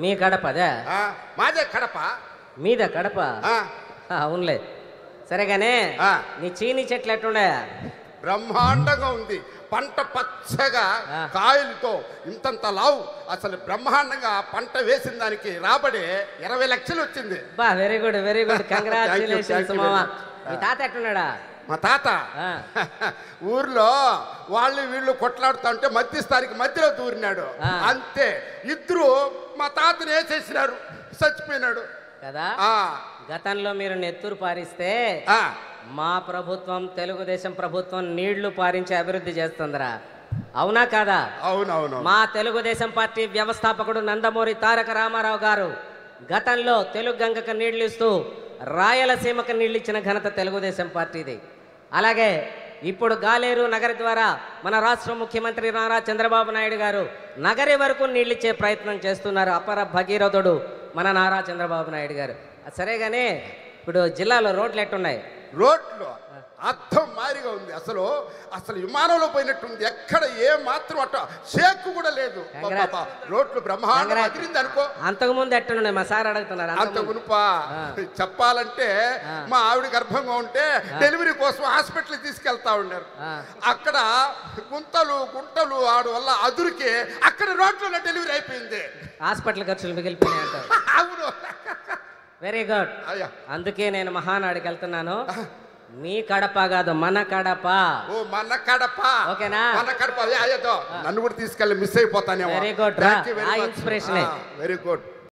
మీ కడప అదే? మాదే కడప. మీద కడప? అవునులే. సరేగానే నీ చీనీ చెట్లు ఎట్లుండే? బ్రహ్మాండంగా ఉంది. పంట పచ్చగా కాయలతో ఇంతంత లావు. అసలు బ్రహ్మాండంగా పంట వేసిన దానికి రాబడి 20 లక్షలు వచ్చింది. బా, very good very good, congratulations మామ. మీ తాత ఎట్టున్నాడా? మా తాత ఊర్లో వాళ్ళు వీళ్ళు కొట్లాడుతా ఉంటే మధ్యస్థానికి మధ్యలో దూరినాడు. అంతే, ఇద్దరు మా తాతని వేసేసినారు, చచ్చిపోయినాడు కదా. గతంలో మీరు నెత్తురు పారిస్తే మా ప్రభుత్వం, తెలుగుదేశం ప్రభుత్వం నీళ్లు పారించి అభివృద్ధి చేస్తుందిరా, అవునా కాదా? అవునవును. మా తెలుగుదేశం పార్టీ వ్యవస్థాపకుడు నందమూరి తారక రామారావు గారు గతంలో తెలుగు గంగకు నీళ్లు ఇస్తూ రాయలసీమకు నీళ్ళు ఇచ్చిన ఘనత తెలుగుదేశం పార్టీది. అలాగే ఇప్పుడు గాలేరు నగరి ద్వారా మన రాష్ట్ర ముఖ్యమంత్రి నారా చంద్రబాబు నాయుడు గారు నగరి వరకు నీళ్ళిచ్చే ప్రయత్నం చేస్తున్నారు. అపర భగీరథుడు మన నారా చంద్రబాబు నాయుడు గారు. సరేగానే ఇప్పుడు జిల్లాలో రోడ్లు ఎట్టున్నాయి? రోడ్లు అర్థం మారిగా ఉంది. అసలు అసలు విమానంలో పోయినట్టుంది. ఎక్కడ ఏ మాత్రం అట్ట షేక్ కూడా లేదు. రోడ్లు బ్రహ్మాండంగా అదిరింది అనుకో. అంతకుముందు ఎట్టున్నాయి మా సార్ అడుగుతున్నారు. అంత మునుపా చెప్పాలంటే మా ఆవిడ గర్భంగా ఉంటే డెలివరీ కోసం హాస్పిటల్కి తీసుకెళ్తా ఉన్నారు. అక్కడ గుంతలు గుంటలు ఆడు వల్ల అదురికి అక్కడ రోడ్లలో డెలివరీ అయిపోయింది. హాస్పిటల్ ఖర్చులు మిగిలిపోయినాయి అంట. అవును, వెరీ గుడ్. అందుకే నేను మహానాడికి వెళ్తున్నాను. మీ కడప కాదు, మన కడప. ఓ మన కడప, ఓకేనా? మన కడప. నన్ను కూడా తీసుకెళ్ళి మిస్ అయిపోతానే. Very good, inspiration. Very good.